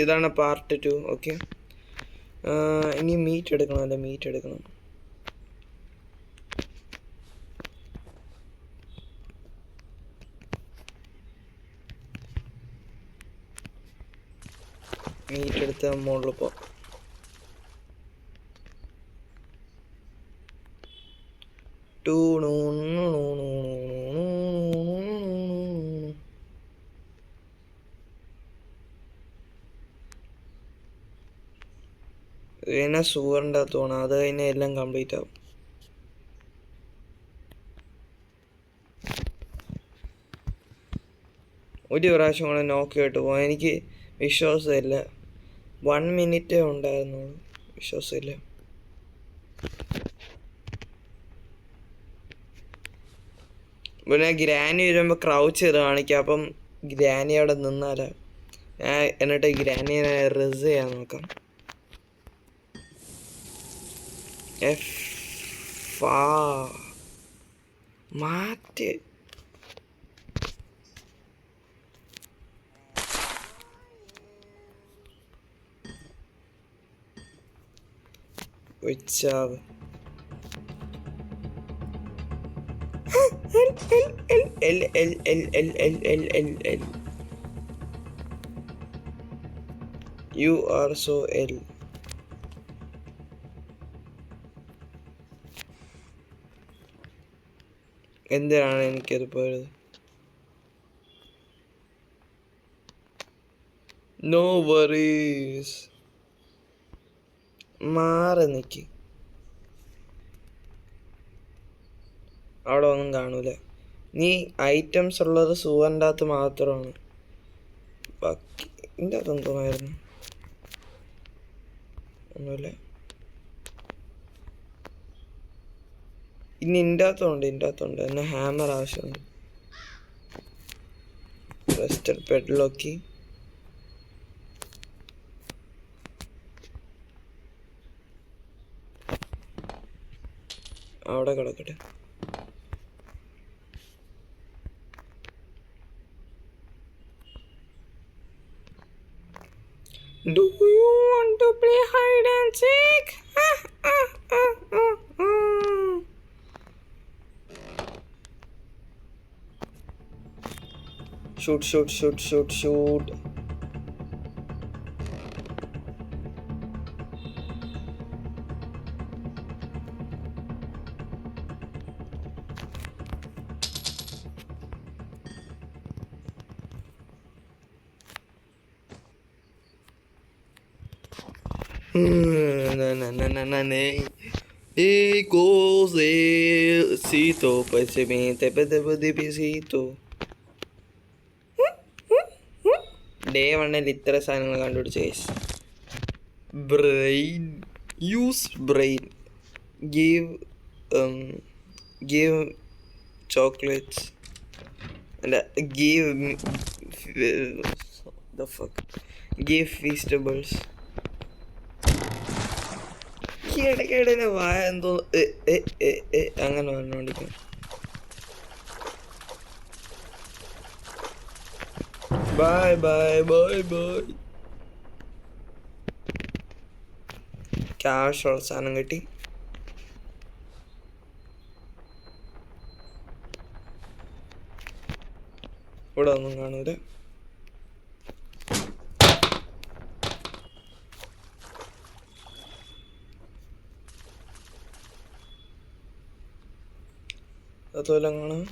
ഇതാണ് part 2. Okay, ഇനി meet എടുക്കണം. അല്ല, മീറ്റ് എടുക്കണം. മീറ്റ് എടുത്ത മുകളിൽ പോ. ഇതിനെ സുഖറിൻ്റെ അകത്ത് പോകണം. അത് കഴിഞ്ഞാൽ എല്ലാം കംപ്ലീറ്റ് ആവും. ഒരു പ്രാവശ്യം കൂടെ നോക്കി കേട്ട് പോകാൻ എനിക്ക് വിശ്വാസമില്ല. 1 മിനിറ്റേ ഉണ്ടായിരുന്നുള്ളൂ. വിശ്വാസമില്ല. പിന്നെ ഗ്രാനി വരുമ്പോൾ ക്രൗച്ച് ചെയ്ത് കാണിക്കാം. അപ്പം ഗ്രാനി അവിടെ നിന്നാലാ എന്നിട്ട് ഗ്രാനിയെ റിസ് ചെയ്യാൻ നോക്കാം. മാറ്റ്. വെച്ചാവ് You are so ill. എന്തിനാണ് എനിക്കത് പോയത്? No worries. മാറി നിക്ക്. അവിടെ ഒന്നും കാണൂല. നീ ഐറ്റംസ് ഉള്ളത് സൂവറിൻ്റെ അകത്ത് മാത്രമാണ്. ബാക്കി ഇതിൻ്റെ അകത്ത് എന്തോന്നായിരുന്നു? ഒന്നുമില്ല. ഇനി ഇതിൻ്റെ അകത്തുണ്ട്. എന്നെ ഹാമർ ആവശ്യമുണ്ട്. റെസ്റ്റഡ് പെഡ്ലോക്കി. അവിടെ കിടക്കട്ടെ. Do you want to play hide and seek? Shoot. Y cosecito, pues se mete pedepedepecito. Day 1 ഇത്ര സാധനങ്ങൾ കണ്ടുപിടിച്ച case. Brain, use brain, give chocolates, അല്ല ഗീവ് വെജിറ്റബിൾസ്. ഇടയ്ക്കിടെ വായ എന്തോ അങ്ങനെ പറഞ്ഞോണ്ടിരിക്കും. ബൈ. ക്യാഷുള്ള സാധനം കിട്ടി. ഇവിടെ ഒന്നും കാണൂല. അതുപോലെ കാണാം.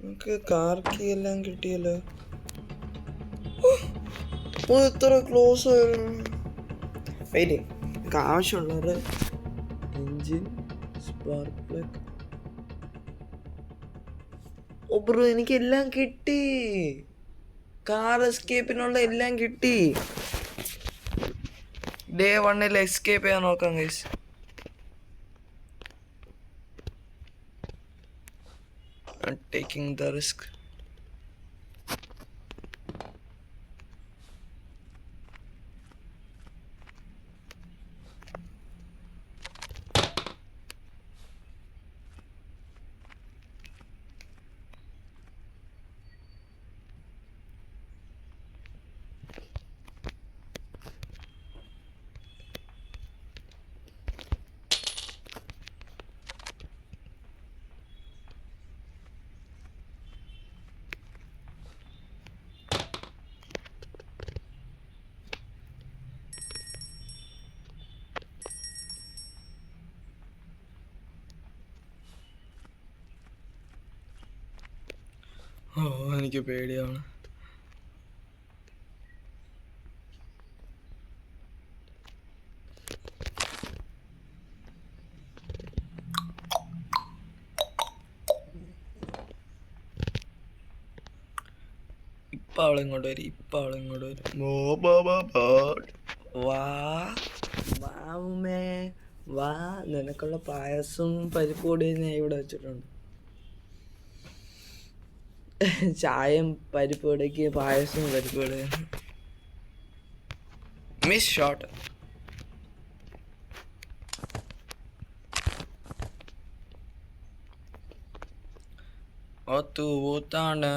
നമുക്ക് കാർ കീ എല്ലാം കിട്ടിയല്ലോ. എത്ര ക്ലോസ് ആയിരുന്നു. വെയിറ്റ്, നമുക്ക് ആവശ്യമുള്ളത് എൻജിൻ, സ്പാർക്ക് പ്ലഗ്. ബ്രോ, എനിക്കെല്ലാം കിട്ടി. കാർ എസ്കേപ്പിനുള്ള എല്ലാം കിട്ടി. ഡേ 1 എസ്കേപ്പ് ചെയ്യാൻ നോക്കാം ഗൈസ്. Taking the risk. ഓ എനിക്ക് പേടിയാണ്. ഇപ്പം അവളിങ്ങോട്ട് വരും. വാ വാമേ വാ, നിനക്കുള്ള പായസം പരിപ്പുകൂടി ഞാൻ ഇവിടെ വെച്ചിട്ടുണ്ട്. ചായയും പരിപ്പുവടയ്ക്ക് പായസവും പരിപ്പുവട. Miss shot. ഒത്തു ഊത്താണ്ട്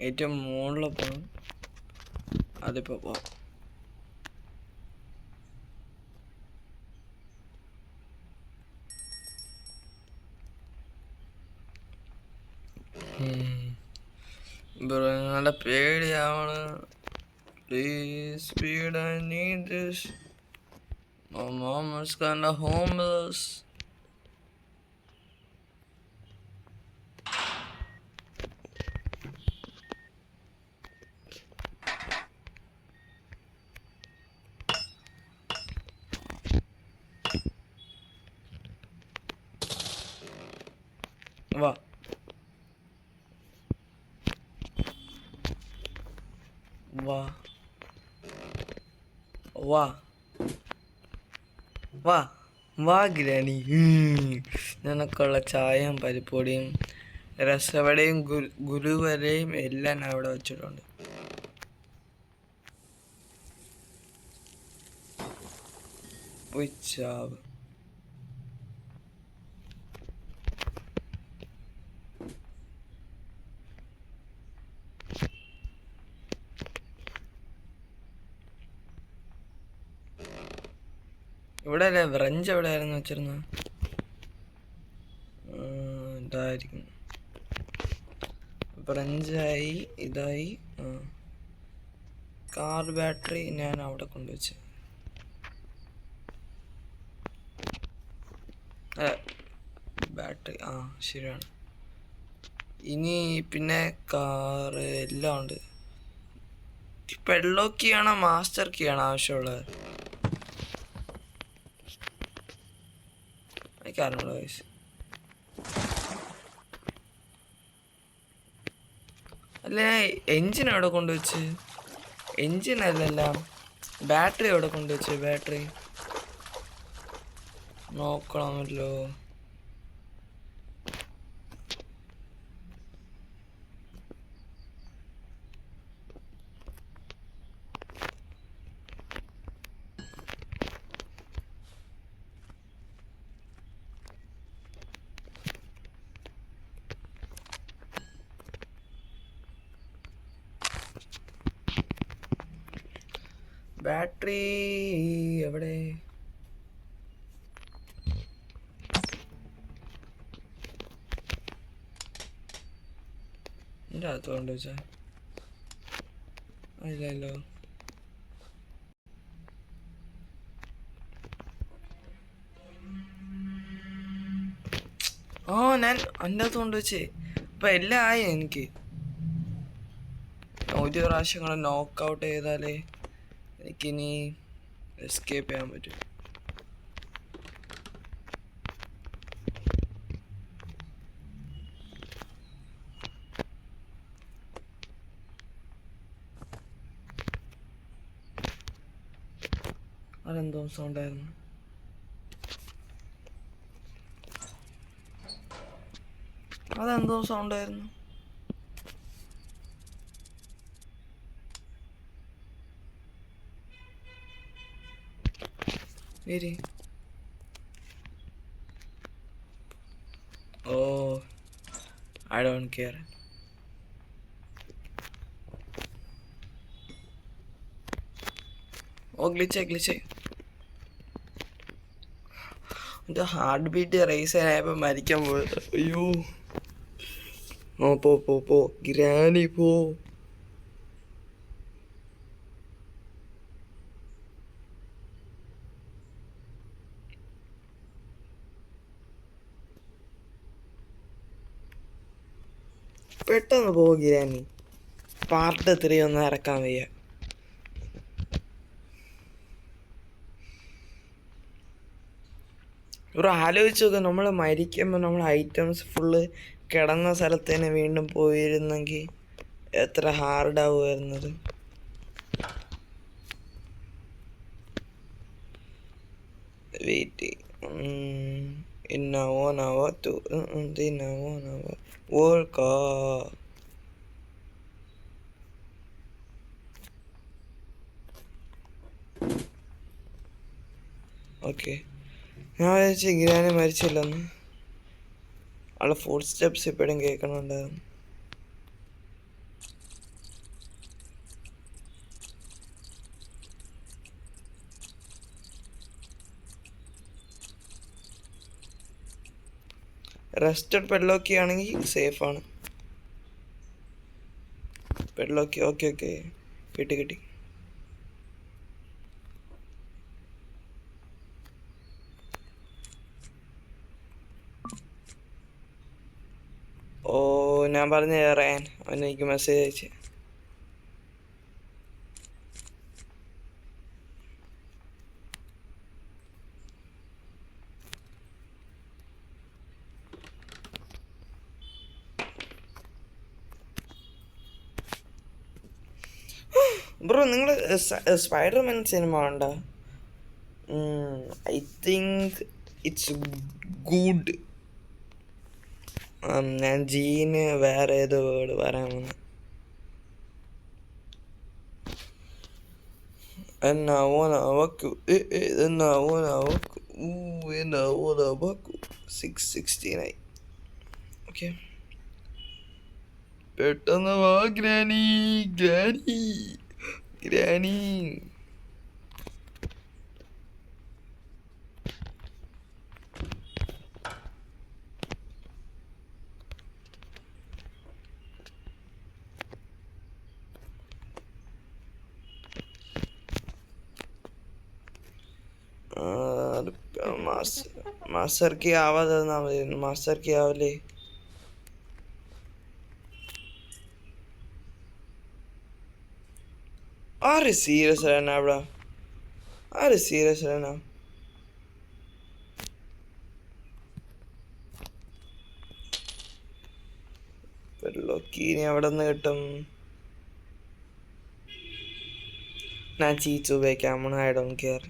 ഏറ്റവും മുകളിൽ പോകണം. അതിപ്പോൾ പോവാം. നല്ല പേടിയാവണ്. Please speed, I need this. My mom is kinda homeless. വാ വാ വാ വാ വാ ഗ്രാനി. നിനക്കുള്ള ചായയും പരിപ്പൊടിയും രസവടയും ഗുരുവരയും എല്ലാം ഞാൻ അവിടെ വെച്ചിട്ടുണ്ട്. ഉച്ചാവ് ഇവിടെ അല്ലേ ഫ്രഞ്ച് എവിടെയായിരുന്നു വെച്ചിരുന്നത്? ഇതായിരിക്കും. ഫ്രഞ്ചായി, ഇതായി. കാർ ബാറ്ററി ഞാൻ അവിടെ കൊണ്ടുവച്ച്. ബാറ്ററി ശരിയാണ്. ഇനി പിന്നെ കാറ് എല്ലാം ഉണ്ട്. പെഡ്ലോക്ക് കീയാണോ മാസ്റ്റർ കീയാണോ ആവശ്യമുള്ളത്? എനിക്കറിഞ്ഞൂടാ ഗൈസ്. അല്ല, എൻജിൻ എവിടെ കൊണ്ടുവച്ച്? എൻജിൻ അല്ലല്ല, ബാറ്ററി എവിടെ കൊണ്ടുവച്ച്? ബാറ്ററി നോക്കണമല്ലോ. ബാറ്ററി എവിടെ? എൻ്റെ അകത്ത് കൊണ്ടുവച്ചാ ഇല്ലല്ലോ. ഞാൻ എൻ്റെ അകത്ത് കൊണ്ടുവച്ചേ. അപ്പം എല്ലാം ആയി. എനിക്ക് ഒരു പ്രാവശ്യം കൂടെ നോക്കൗട്ട് ചെയ്താലേ എനിക്കിനി എസ്കേപ്പ് ചെയ്യാൻ പറ്റും. അതെന്തോ സൗണ്ടായിരുന്നു? അതെന്തോ സൗണ്ടായിരുന്നു? ശരി. I don't care. Glitch. Heart beat race ആയപ്പോൾ മരിക്കാൻ പോയത്. അയ്യോ, ഓ പോ ഗ്രാനി പോ. പെട്ടെന്ന് പോ ഗ്രാനി. പാർട്ട് 3 ഒന്നും ഇറക്കാൻ വയ്യ. ബ്രോ ആലോചിച്ച് നോക്കുക, നമ്മൾ മരിക്കുമ്പോൾ നമ്മൾ ഐറ്റംസ് ഫുള്ള് കിടന്ന സ്ഥലത്ത് തന്നെ വീണ്ടും പോയിരുന്നെങ്കിൽ എത്ര ഹാർഡാവുമായിരുന്നത്. Wait okay. ഞാൻ വിചാരിച്ചു ഗ്രാനി മരിച്ചില്ലെന്ന്. അവളെ ഫുഡ് സ്റ്റെപ്സ് ഇപ്പോഴും കേൾക്കണുണ്ടായിരുന്നു. റെസ്റ്റഡ് പെഡ്ലോക്കി ആണെങ്കിൽ സേഫാണ്. പെഡ്ലോക്കി ഓക്കെ കിട്ടി. ഓ ഞാൻ പറഞ്ഞ റയാൻ അവൻ എനിക്ക് മെസ്സേജ് അയച്ചു. ബ്രോ നിങ്ങൾ സ്പൈഡർമാൻ സിനിമ കണ്ടോ? I think it's good. ഞാൻ ജീന് വേറെ ഏതോ വേർഡ് പറയാൻ വന്നു. എന്നാവോനാവക്കു 669. ഓക്കെ പെട്ടെന്ന് വാ ഗ്രാനി. मास्टर की आवाज ना मास्टर की आवले. अरे सीरियस रहना बड़ा. अरे सीरियस रहना. ലോക്കി ഇനി എവിടെ നിന്ന് കിട്ടും? ഞാൻ ചീച്ചു ഉപയോഗിക്കാം. I don't care.